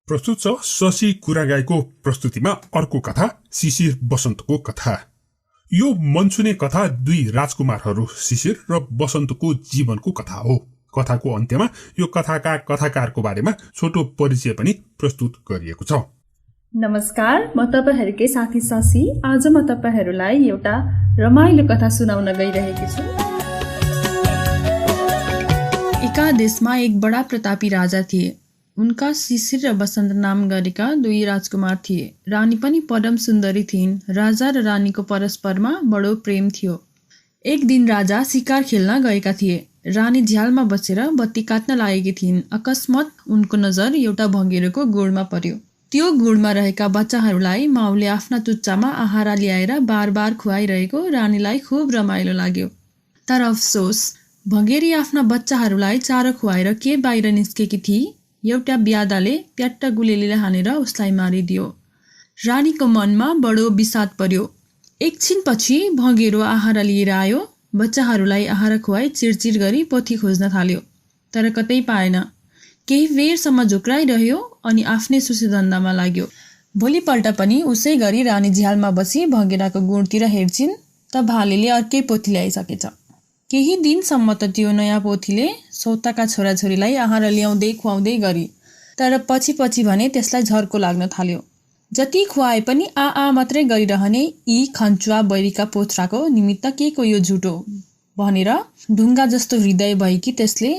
प्रस्तुत छ शशि कुरागाईको प्रस्तुतिमा अर्को कथा शिशिर बसन्तको कथा। यो मनसुने कथा दुई राजकुमारहरू शिशिर र बसन्तको जीवनको कथा हो। कथाको अन्त्यमा यो कथाका कथाकारको बारेमा छोटो परिचय पनि प्रस्तुत गरिएको छ। नमस्कार, म तपाईहरुकै साथी शशि। आज म तपाईहरुलाई एउटा रमाइलो कथा सुनाउन गइरहेकी छु। एका देशमा एक बडा प्रतापी राजा थिए। उनका शिशिर र बसन्त नाम गरेका दुई राजकुमार थिए। रानी पनि परम सुन्दरी थिइन्। राजा र रानीको परस्परमा बडो प्रेम थियो। एक दिन राजा शिकार खेल्न गएका थिए। रानी झ्यालमा बसेर बत्ती काट्न लागेकी थिइन्। अकस्मात उनको नजर एउटा भँगेरोको गुडमा पर्यो। त्यो गुडमा रहेका बच्चाहरूलाई माउले आफ्ना चुच्चामा आहारा ल्याएर बार बार खुवाइरहेको रानीलाई खुब रमाइलो लाग्यो। तर अफसोस, भँगेरी आफ्ना बच्चाहरूलाई चारो खुवाएर के बाहिर निस्केकी थिई। एउटा ब्यादाले प्याट्ट गुलेलीले हानेर उसलाई मारिदियो। रानीको मनमा बडो विषाद पर्यो। एकछिनपछि भँगेरो आहारा लिएर आयो। बच्चाहरूलाई आहारा खुवाई चिरचिर गरी पोथी खोज्न थाल्यो, तर कतै पाएन। केही बेरसम्म झुक्राइरह्यो अनि आफ्नै सुसीधन्दामा लाग्यो। भोलिपल्ट पनि उसै गरी रानी झ्यालमा बसी भँगेराको गुणतिर हेर्छिन् त भालेले अर्कै पोथी ल्याइसकेछ। केही दिनसम्म त त्यो नयाँ पोथीले सौताका छोराछोरीलाई आहारा ल्याउँदै खुवाउँदै गरी, तर पछि भने त्यसलाई झर्को लाग्न थाल्यो। जति खुवाए पनि आ मात्रै गरिरहने यी खन्चुवा बैरीका पोथ्राको निमित्त के को यो झुटो भनेर ढुङ्गा जस्तो हृदय भएकी त्यसले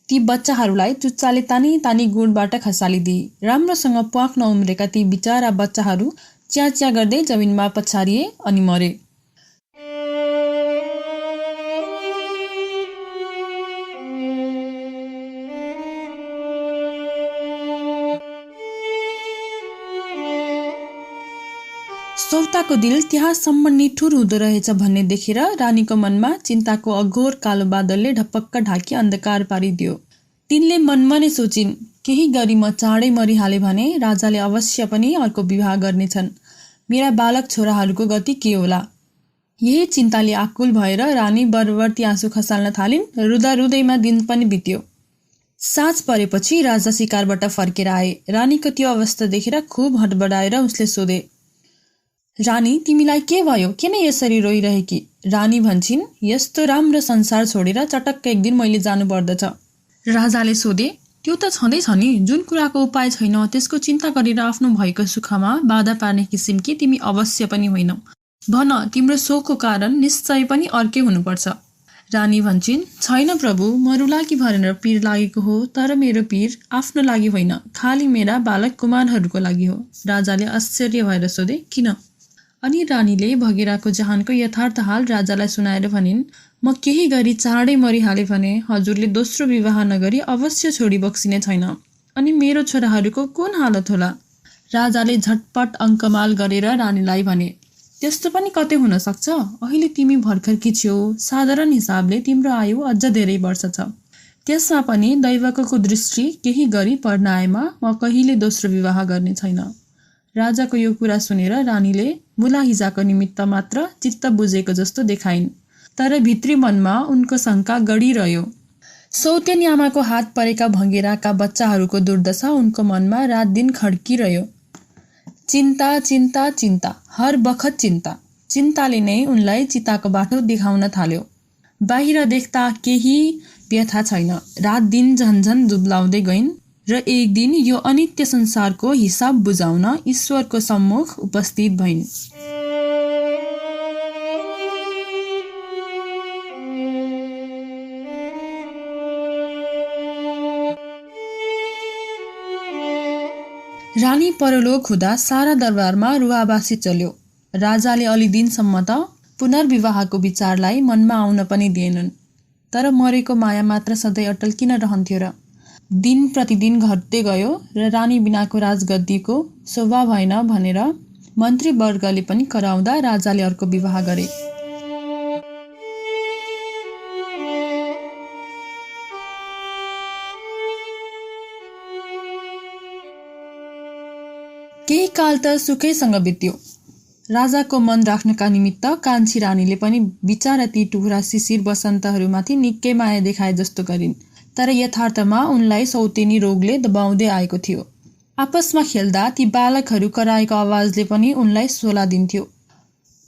ती बच्चाहरूलाई चुच्चाले तानी तानी गुणबाट खसालिदिए। राम्रोसँग प्वाख नउम्रेका ती बिचारा बच्चाहरू च्याच्या गर्दै जमिनमा पछारिए अनि मरे। सौताको दिल त्यहाँसम्म निठुर हुँदो रहेछ भन्ने देखेर रानीको मनमा चिन्ताको अघोर कालो बादलले ढपक्क ढाकी अन्धकार पारिदियो। तिनले मनमा नै सोचिन्, केही गरी म चाँडै मरिहाले भने राजाले अवश्य पनि अर्को विवाह गर्नेछन्। मेरा बालक छोराहरूको गति के होला। यही चिन्ताले आकुल भएर रानी बरबर्ती आँसु खसाल्न थालिन्। रुँदा रुँदैमा दिन पनि बित्यो। साँझ परेपछि राजा शिकारबाट फर्केर आए। रानीको त्यो अवस्था देखेर खुब हडबडाएर उसले सोधे, रानी, तिमीलाई के भयो? किन यसरी रोइरहेकी? रानी भन्छिन्, यस्तो राम्रो संसार छोडेर चटक्क एक दिन मैले जानु पर्दछ। राजाले सोधे, त्यो त छँदैछ नि। जुन कुराको उपाय छैन त्यसको चिन्ता गरेर आफ्नो भएको सुखमा बाधा पार्ने किसिमकी तिमी अवश्य पनि होइनौ। भन, तिम्रो शोकको कारण निश्चय पनि अर्कै हुनुपर्छ। रानी भन्छिन्, छैन प्रभु, मरुलाकी भनेर पीर लागेको हो, तर मेरो पीर आफ्नो लागि होइन, खाली मेरा बालक कुमारहरूको लागि हो। राजाले आश्चर्य भएर सोधे, किन? अनि रानीले भँगेराको जहानको यथार्थ हाल राजालाई सुनाएर भनिन्, म केही गरी चाँडै मरिहाले भने हजुरले दोस्रो विवाह नगरी अवश्य छोडी बक्सिने छैन। अनि मेरो छोराहरूको कुन हालत होला? राजाले झटपट अङ्कमाल गरेर रानीलाई भने, त्यस्तो पनि कतै हुन सक्छ। अहिले तिमी भर्खरकी छेउ। साधारण हिसाबले तिम्रो आयु अझ धेरै वर्ष छ। त्यसमा पनि दैवको कुदृष्टि केही गरी पर्न आएमा म कहिले दोस्रो विवाह गर्ने छैन। राजाको यो कुरा सुनेर रानीले मुलाहिजाको निमित्त मात्र चित्त बुझेको जस्तो देखाइन्, तर भित्री मनमा उनको शङ्का गढिरह्यो। सौतेनी आमाको हात परेका भँगेराका बच्चाहरूको दुर्दशा उनको मनमा रात दिन खड्किरह्यो। चिन्ता चिन्ता चिन्ता, हर बखत चिन्ता। चिन्ताले नै उनलाई चिताको बाटो देखाउन थाल्यो। बाहिर देख्दा केही व्यथा छैन। रात दिन झन्झन दुब्लाउँदै गइन् र एक दिन यो अनित्य संसारको हिसाब बुझाउन ईश्वरको सम्मुख उपस्थित भइन्। रानी परलोक हुँदा सारा दरबारमा रुवाबासी चल्यो। राजाले अलि दिनसम्म त पुनर्विवाहको विचारलाई मनमा आउन पनि दिएनन्, तर मरेको माया मात्र सधैँ अटल किन रहन्थ्यो र? दिन प्रतिदिन घट्दै गयो र रानी बिनाको राजगद्दीको शोभा भएन भनेर मन्त्रीवर्गले पनि कराउँदा राजाले अर्को विवाह गरे। केही काल त सुखैसँग बित्यो। राजाको मन राख्नका निमित्त कान्छी रानीले पनि बिचारा ती टुक्रा शिशिर बसन्तहरूमाथि निकै माया देखाए जस्तो गरिन्। तर यथार्थमा उनलाई सौतेनी रोगले दबाउँदै आएको थियो। आपसमा खेल्दा ती बालकहरू कराएको आवाजले पनि उनलाई सोला दिन्थ्यो।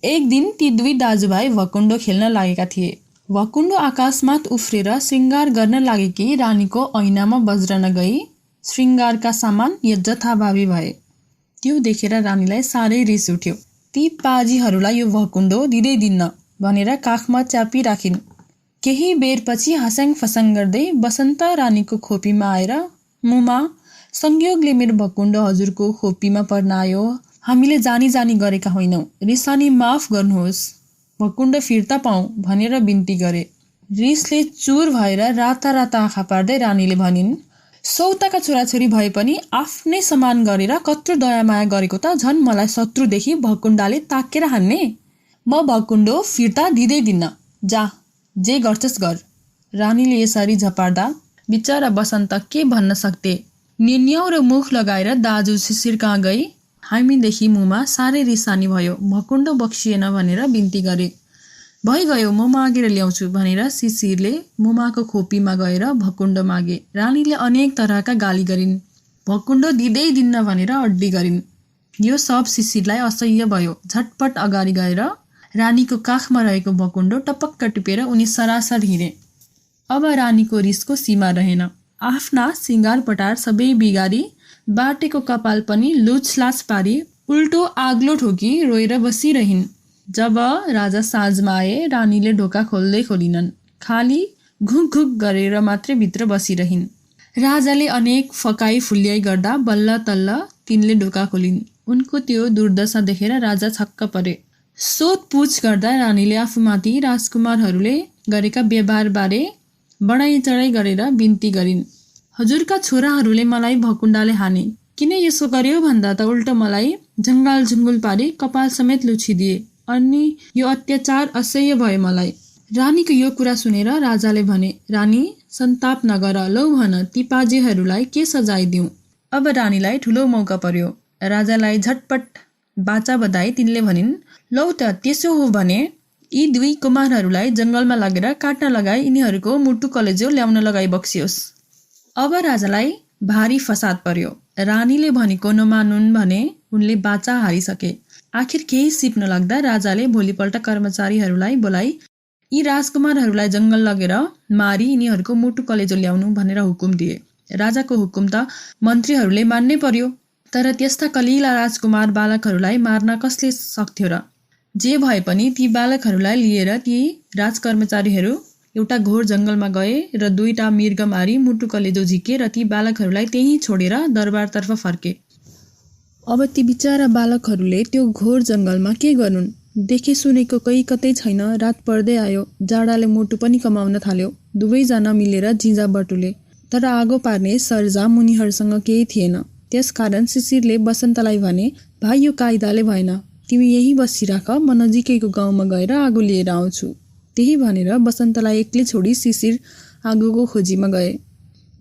एक दिन ती दुई दाजुभाइ भकुण्डो खेल्न लागेका थिए। भकुण्डो आकाशमाथ उफ्रेर श्रृङ्गार गर्न लागेकी रानीको ऐनामा बज्रन गई श्रृङ्गारका सामान यथाभावी भए। त्यो देखेर रानीलाई साह्रै रिस उठ्यो। ती पाजीहरूलाई यो भकुण्डो दिँदै दिन्न भनेर काखमा च्यापी राखिन्। केही बेरपछि हस्याङ फस्याङ गर्दै बसन्त रानीको खोपीमा आएर, मुमा, संयोगले मेरो भकुण्डो हजुरको खोपीमा पर्न आयो। हामीले जानी जानी गरेका होइनौँ, रिसानी माफ गर्नुहोस्, भकुण्डो फिर्ता पाऊँ भनेर बिन्ती गरे। रिसले चुर भएर राता राता आँखा पार्दै रानीले भनिन्, सौताका छोराछोरी भए पनि आफ्नै समान गरेर कत्रो दयामाया गरेको त झन् मलाई शत्रुदेखि भकुण्डाले ताकेर हान्ने। म भकुण्डो फिर्ता दिँदै दिन्न, जा जे गर्छस् गर। रानीले यसरी झपार्दा बिचरा बसन्त के भन्न सक्थे। निन्याउरो मुख लगाएर दाजु शिशिर कहाँ गई। हामीदेखि मुमा साह्रै रिसानी भयो। भकुण्डो बक्सिएन भनेर बिन्ती गरे। भइगयो, म मागेर ल्याउँछु भनेर शिशिरले मुमाको खोपीमा गएर भकुण्डो मागे। रानीले अनेक तरहका गाली गरिन्। भकुण्डो दिँदै दिन्न भनेर अड्डी गरिन्। यो सब शिशिरलाई असह्य भयो। झटपट अगाडि गएर रानीको काखमा रहेको भकुण्डो टपक्क टिपेर उनी सरासर हिँडे। अब रानीको रिसको सीमा रहेन। आफ्ना सिँगार पटार सबै बिगारी बाटेको कपाल पनि लुचलाच पारी उल्टो आग्लो ठोकी रोएर बसिरहिन्। जब राजा साँझमा आए, रानीले ढोका खोल्दै खोलिनन्, खाली घुक घुक गरेर मात्रै भित्र बसिरहिन्। राजाले अनेक फकाई फुल्याई गर्दा बल्ल तल्ल तिनले ढोका खोलिन्। उनको त्यो दुर्दशा देखेर राजा छक्क परे। सोधपुछ गर्दा रानीले आफूमाथि राजकुमारहरूले गरेका व्यवहारबारे बढाइ चढाइ गरेर बिन्ती गरिन्। हजुरका छोराहरूले मलाई भकुण्डाले हाने, किन यसो गर्यो भन्दा त उल्टो मलाई जङ्गाल झुङ्गुल पारी कपाल समेत लुछिदिए। अनि यो अत्याचार असह्य भयो मलाई। रानीको यो कुरा सुनेर राजाले भने, रानी सन्ताप नगर, लौ भन ती पाजेहरूलाई के सजाय दिउँ। अब रानीलाई ठुलो मौका पर्यो। राजालाई झटपट बाचा बधाई तिनले भनिन्, लौ त त्यसो हो भने यी दुई कुमारहरूलाई जङ्गलमा लगेर काट्न लगाई यिनीहरूको मुटु कलेजो ल्याउन लगाई बक्सियोस्। अब राजालाई भारी फसाद पर्यो। रानीले भनेको नमानुन् भने उनले बाचा हारिसके। आखिर केही सिप्न लाग्दा राजाले भोलिपल्ट कर्मचारीहरूलाई बोलाई यी राजकुमारहरूलाई जङ्गल लगेर मारी यिनीहरूको मुटु कलेजो ल्याउनु भनेर हुकुम दिए। राजाको हुकुम त मन्त्रीहरूले मान्नै पर्यो, तर त्यस्ता कलिला राजकुमार बालकहरूलाई मार्न कसले सक्थ्यो र? जे भए पनि ती बालकहरूलाई लिएर ती राजकर्मचारीहरू एउटा घोर जङ्गलमा गए र दुईटा मृग मारी मुटु कलेजो झिके र ती बालकहरूलाई त्यहीँ छोडेर दरबारतर्फ फर्के। अब ती बिचारा बालकहरूले त्यो घोर जङ्गलमा के गरून्? देखे सुनेको कोही कतै छैन। रात पर्दै आयो। जाडाले मुटु पनि कमाउन थाल्यो। दुवैजना मिलेर जिजा बटुले, तर आगो पार्ने सर्जा मुनिहरूसँग केही थिएन। त्यसकारण शिशिरले बसन्तलाई भने, भाइ यो कायदाले भएन, तिमी यही बसिराख, म नजिकैको गाउँमा गएर आगो लिएर आउँछु। त्यही भनेर बसन्तलाई एक्लै छोडी शिशिर आगोको खोजीमा गए।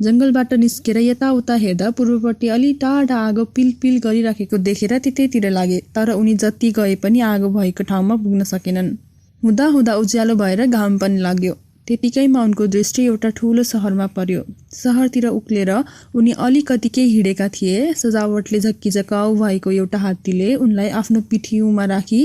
जङ्गलबाट निस्केर यताउता हेर्दा पूर्वपट्टि अलि टाढा आगो पिल पिल गरिराखेको देखेर त्यतैतिर लागे, तर उनी जति गए पनि आगो भएको ठाउँमा पुग्न सकेनन्। हुँदा हुँदा उज्यालो भएर घाम पनि लाग्यो। त्यतिकैमा उनको दृष्टि एउटा ठुलो सहरमा पर्यो। सहरतिर उक्लेर उनी अलिकतिकै हिँडेका थिए। सजावटले झक्किझकाउ भएको एउटा हात्तीले उनलाई आफ्नो पिठ्यूमा राखी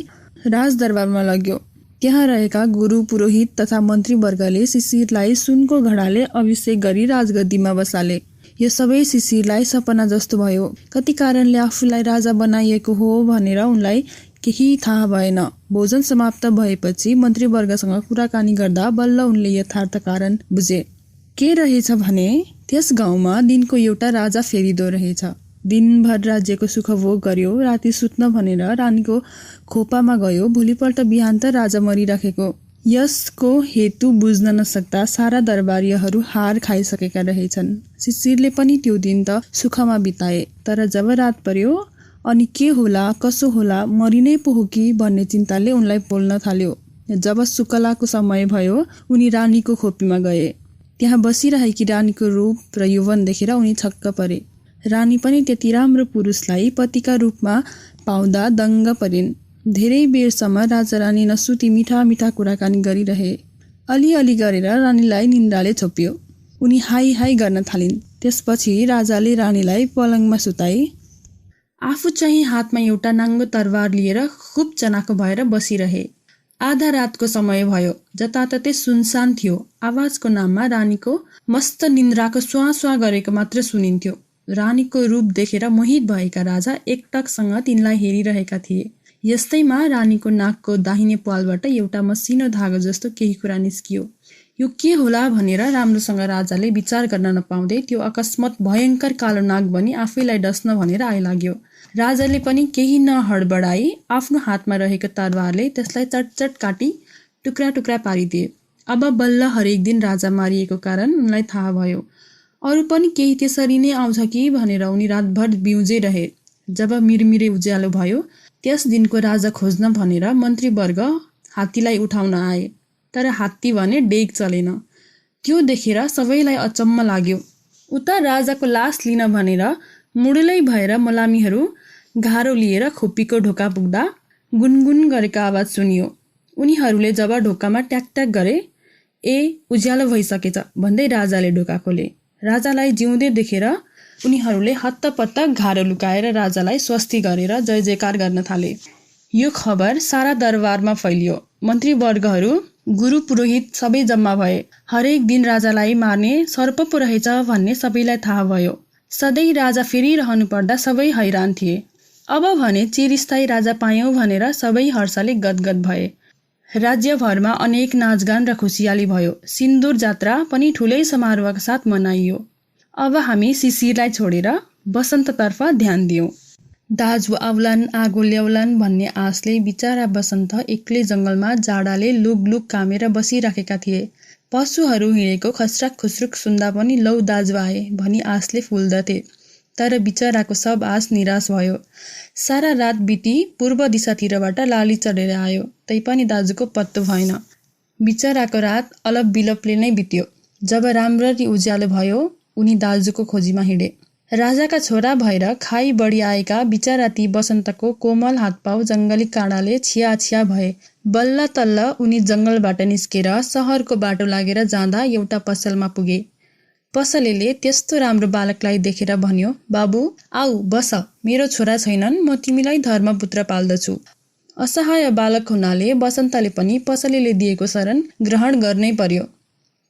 राजदरबारमा लग्यो। त्यहाँ रहेका गुरु पुरोहित तथा मन्त्रीवर्गले शिशिरलाई सुनको घडाले अभिषेक गरी राजगद्दीमा बसाले। यो सबै शिशिरलाई सपना जस्तो भयो। कति कारणले आफूलाई राजा बनाइएको हो भनेर उनलाई केही थाहा भएन। भोजन समाप्त भएपछि मन्त्रीवर्गसँग कुराकानी गर्दा बल्ल उनले यथार्थ कारण बुझे। के रहेछ भने त्यस गाउँमा दिनको एउटा राजा फेरिदो रहेछ। दिनभर राज्यको सुख भोग गर्यो। राति सुत्न भनेर रानीको खोपामा गयो। भोलिपल्ट बिहान त राजा मरिराखेको। यसको हेतु बुझ्न नसक्दा सारा दरबारीहरू हार खाइसकेका रहेछन्। शिशिरले पनि त्यो दिन त सुखमा बिताए। तर जब रात पर्यो अनि के होला कसो होला, मरिनै पो हो कि भन्ने चिन्ताले उनलाई पोल्न थाल्यो। जब शुक्लाको समय भयो उनी रानीको खोपीमा गए। त्यहाँ बसिरहेकी रानीको रूप र यौवन देखेर उनी छक्क परे। रानी पनि त्यति राम्रो पुरुषलाई पतिका रूपमा पाउँदा दङ्ग परिन्। धेरै बेरसम्म राजा रानी नसुती मिठा मिठा कुराकानी गरिरहे। अलिअलि गरेर रानीलाई निन्द्राले छोप्यो। उनी हाई हाई गर्न थालिन्। त्यसपछि राजाले रानीलाई पलङमा सुताई आफू चाहिँ हातमा एउटा नाङ्गो तरवार लिएर खुब चनाको भएर बसिरहे। आधा रातको समय भयो, जताततै सुनसान थियो। आवाजको नाममा रानीको मस्त निन्द्राको स्वाँ स्वाँ गरेको मात्र सुनिन्थ्यो। रानीको रूप देखेर मोहित भएका राजा एकटकसँग तिनलाई हेरिरहेका थिए। यस्तैमा रानीको नाकको दाहिने पालबाट एउटा मसिनो धागो जस्तो केही कुरा निस्कियो। यो के होला भनेर राम्रोसँग राजाले विचार गर्न नपाउँदै त्यो अकस्मात भयङ्कर कालो नाग बनी आफैलाई डस्न भनेर आइलाग्यो। राजाले पनि केही नहडबडाई आफ्नो हातमा रहेको तरवारले त्यसलाई चटचट काटी टुक्रा टुक्रा पारिदिए। अब बल्ल हरेक दिन राजा मारिएको कारण उनलाई थाहा भयो। अरू पनि केही त्यसरी नै आउँछ कि भनेर उनी रातभर बिउजे रहे। जब मिरमिरे उज्यालो भयो त्यस दिनको राजा खोज्न भनेर मन्त्रीवर्ग हात्तीलाई उठाउन आए, तर हात्ती भने डेग चलेन। त्यो देखेर सबैलाई अचम्म लाग्यो। उता राजाको लास लिन भनेर मुडुलै भएर मलामीहरू घारो लिएर खोपीको ढोका पुग्दा गुनगुन गरेको आवाज सुनियो। उनीहरूले जब ढोकामा ट्याकट्याक गरे, ए उज्यालो भइसकेछ भन्दै राजाले ढोका खोले। राजालाई जिउँदै देखेर उनीहरूले हत्तपत्त घारो लुकाएर राजालाई स्वस्ति गरेर जय जयकार गर्न थाले। यो खबर सारा दरबारमा फैलियो। मन्त्रीवर्गहरू, गुरु पुरोहित सबै जम्मा भए। हरेक दिन राजालाई मार्ने सर्प पो रहेछ भन्ने सबैलाई थाहा भयो। सधैँ राजा फेरिरहनु पर्दा सबै हैरान थिए। अब भने चिरस्थायी राजा पायौँ भनेर सबै हर्षले गदगद भए। राज्यभरमा अनेक नाचगान र खुसियाली भयो। सिन्दुर जात्रा पनि ठुलै समारोहका साथ मनाइयो। अब हामी शिशिरलाई छोडेर बसन्ततर्फ ध्यान दियौँ। दाजु आउलान् आगो ल्याउलान् भन्ने आशले बिचारा बसन्त एक्लै जङ्गलमा जाडाले लुगलुग कामेर बसिराखेका थिए। पशुहरू हिँडेको खस्राक खुस्रुक सुन्दा पनि लौ दाजु आए भनी आशले फुल्दथे। तर बिचराको सब आश निराश भयो। सारा रात बिती पूर्व दिशातिरबाट लाली चढेर आयो, तैपनि दाजुको पत्तो भएन। बिचराको रात अलप बिलपले नै बित्यो। जब राम्ररी उज्यालो भयो उनी दाजुको खोजीमा हिँडे। राजाका छोरा भएर खाइ बढी आएका बिचरा ती बसन्तको कोमल हातपाउ जङ्गली काँडाले छिया छिया भए। बल्ल तल्ल उनी जङ्गलबाट निस्केर सहरको बाटो लागेर जाँदा एउटा पसलमा पुगे। पसलेले त्यस्तो राम्रो बालकलाई देखेर भन्यो, बाबु आऊ बस, मेरो छोरा छैनन्, म तिमीलाई धर्मपुत्र पाल्दछु। असहाय बालक हुनाले बसन्तले पनि पसलेले दिएको शरण ग्रहण गर्नै पर्यो।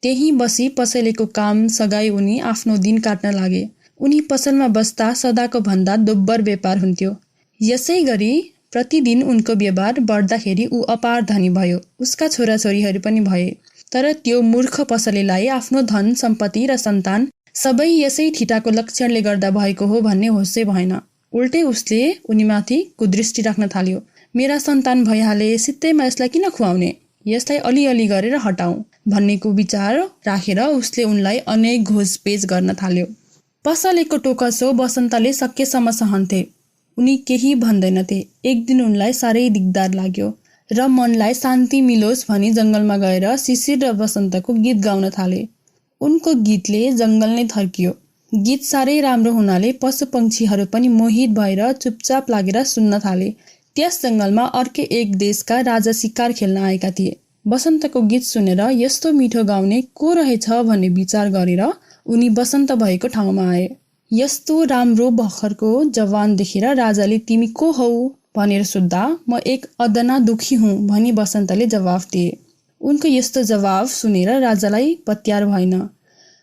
त्यही बसी पसलेको काम सघाई उनी आफ्नो दिन काट्न लागे। उनी पसलमा बस्दा सदाको भन्दा दोब्बर व्यापार हुन्थ्यो। यसै गरी प्रतिदिन उनको व्यवहार बढ्दाखेरि ऊ अपार धनी भयो। उसका छोराछोरीहरू पनि भए। तर त्यो मूर्ख पसलेलाई आफ्नो धन सम्पत्ति र सन्तान सबै यसै ठिटाको लक्षणले गर्दा भएको हो भन्ने होसै भएन। उल्टै उसले उनीमाथि कुदृष्टि राख्न थाल्यो। मेरा सन्तान भइहाले, सित्तैमा यसलाई किन खुवाउने, यसलाई अलिअलि गरेर हटाऊ भन्नेको विचार राखेर उसले उनलाई अनेक घोषपेच गर्न थाल्यो। पसलेको टोकसो बसन्तले सकेसम्म सहन्थे। उनी केही भन्दैनथे। एक दिन उनलाई साह्रै दिगदार लाग्यो र मनलाई शान्ति मिलोस् भनी जङ्गलमा गएर शिशिर र बसन्तको गीत गाउन थाले। उनको गीतले जङ्गल नै थर्कियो। गीत साह्रै राम्रो हुनाले पशुपक्षीहरू पनि मोहित भएर चुपचाप लागेर सुन्न थाले। त्यस जङ्गलमा अर्कै एक देशका राजा शिकार खेल्न आएका थिए। बसन्तको गीत सुनेर यस्तो मिठो गाउने को रहेछ भन्ने विचार गरेर उनी बसन्त भएको ठाउँमा आए। यस्तो राम्रो भर्खरको जवान देखेर राजाले तिमी को हौ भनेर सोद्धा म एक अदना दुखी हुँ भनी बसन्तले जवाफ दिए। उनको यस्तो जवाफ सुनेर राजालाई पत्यार भएन।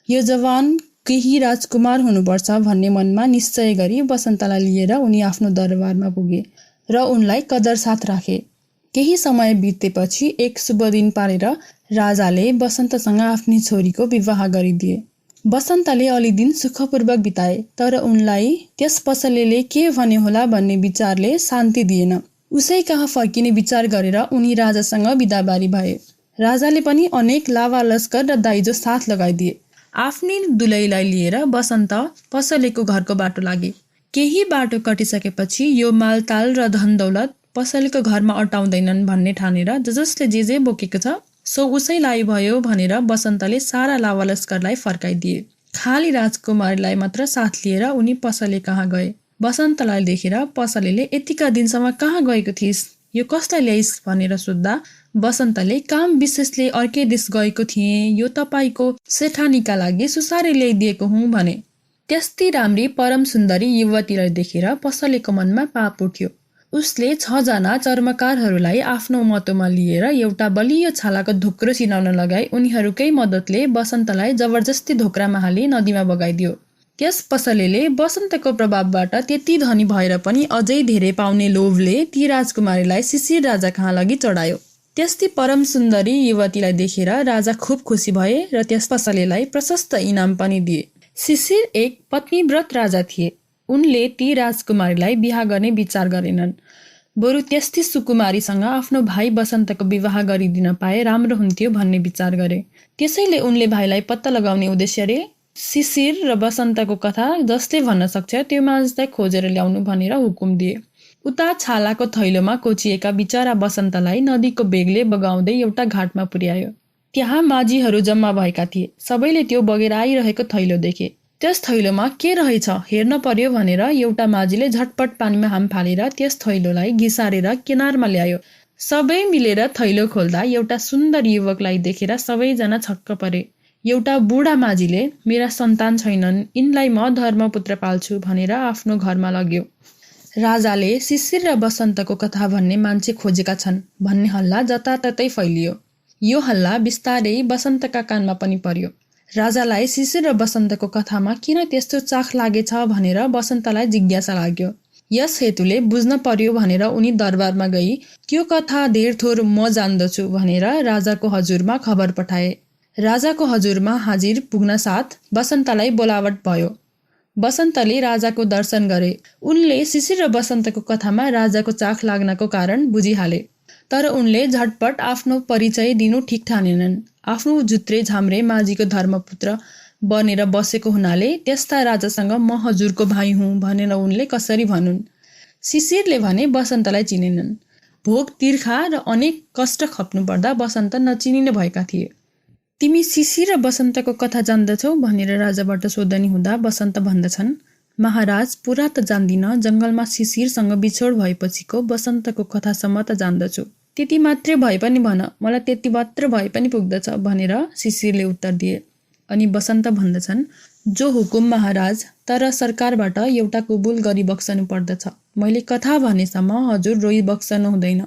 यो जवान केही राजकुमार हुनुपर्छ भन्ने मनमा निश्चय गरी बसन्तलाई लिएर उनी आफ्नो दरबारमा पुगे र उनलाई कदर साथ राखे। केही समय बितेपछि एक शुभ दिन पारेर राजाले बसन्तसँग आफ्नी छोरीको विवाह गरिदिए। बसन्तले अलि दिन सुखपूर्वक बिताए, तर उनलाई त्यस पसलेले के भन्यो होला भन्ने विचारले शान्ति दिएन। उसै कहाँ फर्किने विचार गरेर उनी राजासँग बिदाबारी भए। राजाले पनि अनेक लावा लस्कर र दाइजो साथ लगाइदिए। आफ्नी दुलैलाई लिएर बसन्त पसलेको घरको बाटो लागे। केही बाटो कटिसकेपछि यो मालताल र धन दौलत पसलेको घरमा अटाउँदैनन् भन्ने ठानेर जसले जे बोकेको छ सो उसैलाई भयो भनेर बसन्तले सारा लावा लस्करलाई फर्काइदिए। खाली राजकुमारीलाई मात्र साथ लिएर उनी पसले कहाँ गए। बसन्तलाई देखेर पसलेले यतिका दिनसम्म कहाँ गएको थिइस्, यो कसलाई ल्याइस् भनेर सोद्धा बसन्तले काम विशेषले अर्कै देश गएको थिएँ, यो तपाईँको सेठानीका लागि सुसारे ल्याइदिएको हुँ भने। त्यस्ती राम्री परम सुन्दरी युवतीलाई देखेर पसलेको मनमा पाप उठ्यो। उसले 6 जना चर्मकारहरूलाई आफ्नो मतोमा लिएर एउटा बलियो छालाको धोक्रो सिनाउन लगाई उनीहरूकै मद्दतले बसन्तलाई जबरजस्ती धोक्रामा हाली नदीमा बगाइदियो। त्यस पसलेले बसन्तको प्रभावबाट त्यति धनी भएर पनि अझै धेरै पाउने लोभले ती राजकुमारीलाई शिशिर राजा कहाँ लगी चढायो। त्यस्ती परम सुन्दरी युवतीलाई देखेर राजा खुब खुसी भए र त्यस पसलेलाई प्रशस्त इनाम पनि दिए। शिशिर एक पत्नीव्रत राजा थिए। उनले ती राजकुमारीलाई बिहा गर्ने विचार गरेनन्। बरु त्यस्ती सुकुमारीसँग आफ्नो भाइ बसन्तको विवाह गरिदिन पाए राम्रो हुन्थ्यो भन्ने विचार गरे। त्यसैले उनले भाइलाई पत्ता लगाउने उद्देश्यले शिशिर र बसन्तको कथा जसले भन्न सक्छ त्यो माझलाई खोजेर ल्याउनु भनेर हुकुम दिए। उता छालाको थैलोमा कोचिएका बिचरा बसन्तलाई नदीको बेगले बगाउँदै एउटा घाटमा पुर्यायो। त्यहाँ माझीहरू जम्मा भएका थिए। सबैले त्यो बगेर आइरहेको थैलो देखे। त्यस थैलोमा के रहेछ हेर्न पर्यो भनेर एउटा माझीले झटपट पानीमा हाम फालेर त्यस थैलोलाई घिसारेर किनारमा ल्यायो। सबै मिलेर थैलो खोल्दा एउटा सुन्दर युवकलाई देखेर सबैजना छक्क परे। एउटा बुढा माझीले मेरा सन्तान छैनन्, यिनलाई म धर्मपुत्र पाल्छु भनेर आफ्नो घरमा लग्यो। राजाले शिशिर र बसन्तको कथा भन्ने मान्छे खोजेका छन् भन्ने हल्ला जताततै फैलियो। यो हल्ला बिस्तारै बसन्तका कानमा पनि पर्यो। राजालाई शिशिर र बसन्तको कथामा किन त्यस्तो चाख लागेछ भनेर बसन्तलाई जिज्ञासा लाग्यो। यस हेतुले बुझ्न पर्यो भनेर उनी दरबारमा गई त्यो कथा धेर थोर म जान्दछु भनेर राजाको हजुरमा खबर पठाए। राजाको हजुरमा हाजिर पुग्न साथ बसन्तलाई बोलावट भयो। बसन्तले राजाको दर्शन गरे। उनले शिशिर र बसन्तको कथामा राजाको चाख लाग्नको कारण बुझिहाले। तर उनले झटपट आफ्नो परिचय दिनु ठिक ठानेनन्। आफ्नो जुत्रे झाम्रे माझीको धर्मपुत्र बनेर बसेको हुनाले त्यस्ता राजासँग म हजुरको भाइ हुँ भनेर उनले कसरी भनुन्। शिशिरले भने बसन्तलाई चिनेनन्। भोग तिर्खा र अनेक कष्ट खप्नु पर्दा बसन्त नचिनिने भएका थिए। तिमी शिशिर र बसन्तको कथा जान्दछौ भनेर राजाबाट सोधनी हुँदा बसन्त भन्दछन्, महाराज पुरा त जान्दिन, जङ्गलमा शिशिरसँग बिछोड भएपछिको बसन्तको कथासम्म त जान्दछु। त्यति मात्रै भए पनि भन, मलाई त्यति मात्र भए पनि पुग्दछ भनेर शिशिरले उत्तर दिए। अनि बसन्त भन्दछन्, जो हुकुम महाराज, तर सरकारबाट एउटा कबुल गरी बक्सनु पर्दछ। मैले कथा भनेसम्म हजुर रोइ बक्सनु हुँदैन।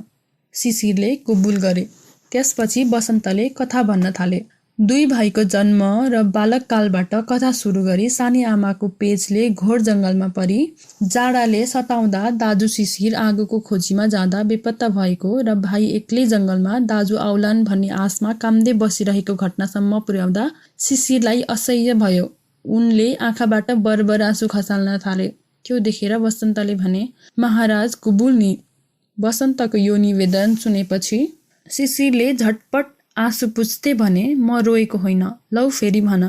शिशिरले कबुल गरे। त्यसपछि बसन्तले कथा भन्न थाले। दुई भाइको जन्म र बालककालबाट कथा सुरु गरी सानी आमाको पेचले घोर जङ्गलमा परी जाडाले सताउँदा दाजु शिशिर आगोको खोजीमा जाँदा बेपत्ता भएको र भाइ एक्लै जङ्गलमा दाजु आउलान् भन्ने आशमा काम्दै बसिरहेको घटनासम्म पुर्याउँदा शिशिरलाई असह्य भयो। उनले आँखाबाट बरबर आँसु खसाल्न थाले। त्यो देखेर बसन्तले भने, महाराज कबुल नि। बसन्तको यो निवेदन सुनेपछि शिशिरले झटपट आँसु पुछ्दै भने, म रोएको होइन, लौ फेरि भन।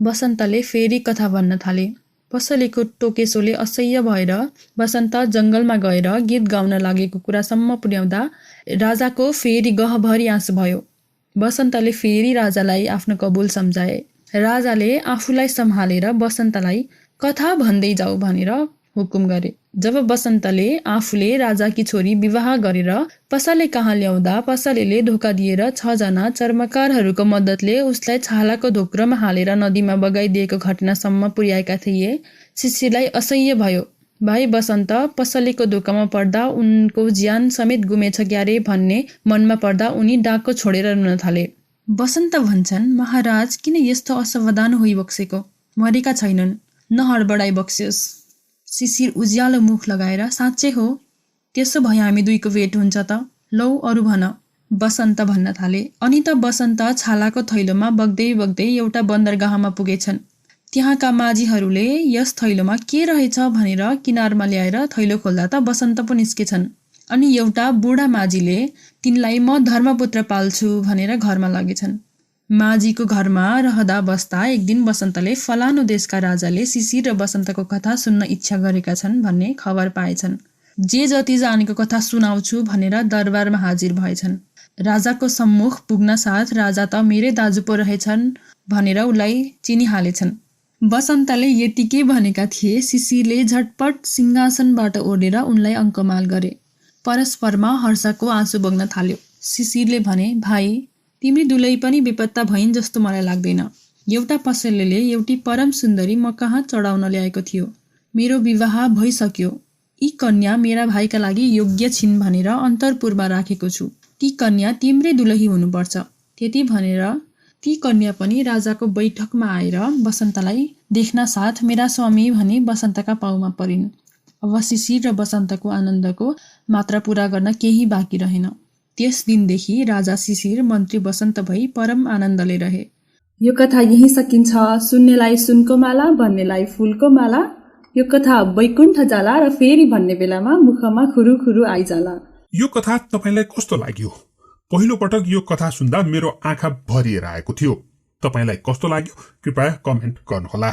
बसन्तले फेरि कथा भन्न थाले। पसलेको टोकेसोले असह्य भएर बसन्त जङ्गलमा गएर गीत गाउन लागेको कुरासम्म पुर्याउँदा राजाको फेरि गहभरि आँसु भयो। बसन्तले फेरि राजालाई आफ्नो कबुल सम्झाए। राजाले आफूलाई सम्हालेर बसन्तलाई कथा भन्दै जाऊ भनेर हुकुम गरे। जब बसन्तले आफूले राजाकी छोरी विवाह गरेर पसले कहाँ ल्याउँदा पसलेले धोका दिएर 6 जना चर्मकारहरूको मद्दतले उसलाई छालाको धोक्रोमा हालेर नदीमा बगाइदिएको घटनासम्म पुर्याएका थिए, शिशिरलाई असह्य भयो। भाइ बसन्त पसलेको धोकामा पर्दा उनको ज्यान समेत गुमेछ क्यारे भन्ने मनमा पर्दा उनी डाको छोडेर रुन थाले। बसन्त भन्छन्, महाराज किन यस्तो असावधान होइबक्सेको? मरेका छैनन्, नहडबडाई बक्स्योस्। शिशिर उज्यालो मुख लगाएर, साँच्चै हो? त्यसो भए हामी दुईको भेट हुन्छ त? लौ अरू भन। बसन्त भन्न थाले। अनि त बसन्त छालाको थैलोमा बग्दै बग्दै एउटा बन्दरगाहमा पुगेछन्। त्यहाँका माझीहरूले यस थैलोमा के रहेछ भनेर किनारमा ल्याएर थैलो खोल्दा त बसन्त पो निस्केछन्। अनि एउटा बुढा माझीले तिनलाई म धर्मपुत्र पाल्छु भनेर घरमा लगेछन्। माझीको घरमा रहँदा बस्दा एक दिन बसन्तले फलानु देशका राजाले शिशिर र बसन्तको कथा सुन्न इच्छा गरेका छन् भन्ने खबर पाएछन्। जे जति जानेको कथा सुनाउँछु भनेर दरबारमा हाजिर भएछन्। राजाको सम्मुख पुग्न साथ राजा त मेरै दाजु पो रहेछन् भनेर उलाई चिनिहालेछन्। बसन्तले यतिकै भनेका थिए, शिशिरले झटपट सिंहासनबाट ओढेर उनलाई अङ्कमाल गरे। परस्परमा हर्षको आँसु बग्न थाल्यो। शिशिरले भने, भाइ तिमी दुलै पनि बेपत्ता भइन् जस्तो मलाई लाग्दैन। एउटा पसलेले एउटी परम सुन्दरी म कहाँ चढाउन ल्याएको थियो। मेरो विवाह भइसक्यो। यी कन्या मेरा भाइका लागि योग्य छिन् भनेर अन्तरपुरमा राखेको छु। ती कन्या तिम्रै दुलही हुनुपर्छ। त्यति भनेर ती कन्या पनि राजाको बैठकमा आएर बसन्तलाई देख्न साथ मेरा स्वामी भनी बसन्तका पाउमा परिन्। अब शिशिर र बसन्तको आनन्दको मात्रा पूरा गर्न केही बाँकी रहेन। त्यस दिनदेखि राजा शिशिर मन्त्री बसन्त भई परम आनन्दले रहे। यो कथा यही सकिन्छ। सुन्नेलाई सुनको माला, भन्नेलाई फूलको माला। यो कथा वैकुण्ठ जाला र फेरि भन्ने बेलामा मुखमा खुरु खुरु आइजाला। यो कथा तपाईलाई कस्तो लाग्यो? पहिलो पटक यो कथा सुन्दा मेरो आँखा भरिएर आएको थियो। तपाईलाई कस्तो लाग्यो कृपया कमेन्ट गर्नुहोला।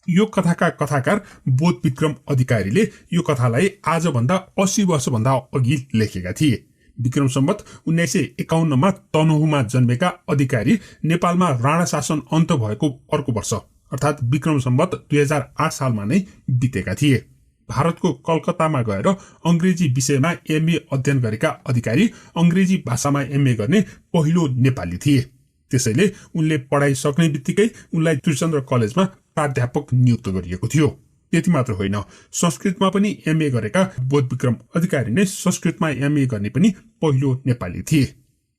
यो कथाका कथाकार बोध विक्रम अधिकारीले यो कथालाई आजभन्दा 80 वर्षभन्दा अघि लेखेका थिए। विक्रम सम्वत 1951 मा तनहुमा जन्मेका अधिकारी नेपालमा राणा शासन अन्त भएको अर्को वर्ष अर्थात् विक्रम सम्वत 2008 सालमा नै बितेका थिए। भारतको कलकत्तामा गएर अंग्रेजी विषयमा एमए अध्ययन गरेका अधिकारी अंग्रेजी भाषामा एमए गर्ने पहिलो नेपाली थिए। त्यसैले उनले पढाइ सक्ने बित्तिकै उनलाई त्रिचन्द्र कलेजमा प्राध्यापक नियुक्त गरिएको थियो। त्यति मात्र होइन, संस्कृतमा पनि एमए गरेका बोध विक्रम अधिकारी नै संस्कृतमा एमए गर्ने पनि पहिलो नेपाली थिए।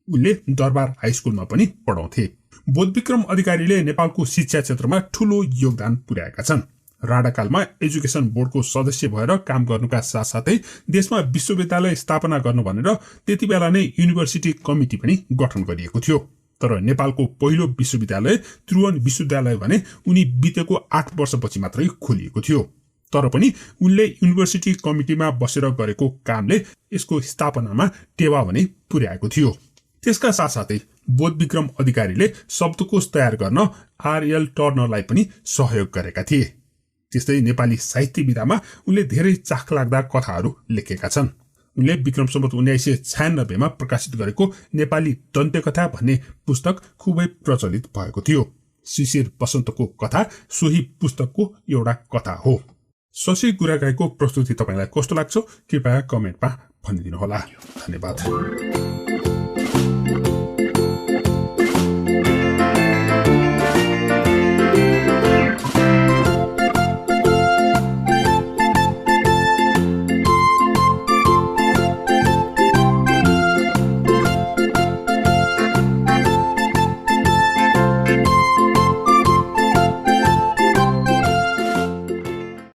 उनले दरबार हाई स्कुलमा पनि पढाउँथे। बोध विक्रम अधिकारीले नेपालको शिक्षा क्षेत्रमा ठूलो योगदान पुर्याएका छन्। राणाकालमा एजुकेसन बोर्डको सदस्य भएर काम गर्नुका साथसाथै देशमा विश्वविद्यालय स्थापना गर्नु भनेर त्यति बेला नै युनिभर्सिटी कमिटी पनि गठन गरिएको थियो। तर नेपालको पहिलो विश्वविद्यालय त्रिभुवन विश्वविद्यालय भने उनी बितेको 8 वर्षपछि मात्रै खोलिएको थियो। तर पनि उनले युनिभर्सिटी कमिटीमा बसेर गरेको कामले यसको स्थापनामा टेवा भने पुर्याएको थियो। त्यसका साथसाथै बोध विक्रम अधिकारीले शब्दकोश तयार गर्न आरएल टर्नरलाई पनि सहयोग गरेका थिए। त्यस्तै नेपाली साहित्य विधामा उनले धेरै चाखलाग्दा कथाहरू लेखेका छन्। उनले विक्रम सम्वत 1996 मा प्रकाशित गरेको नेपाली दन्त्यकथा भन्ने पुस्तक खुबै प्रचलित भएको थियो। शिशिर बसन्तको कथा सोही पुस्तकको एउटा कथा हो। शशि गुरागाईको प्रस्तुति तपाईलाई कस्तो लाग्छ कृपया कमेन्टमा भनिदिनुहोला। धन्यवाद।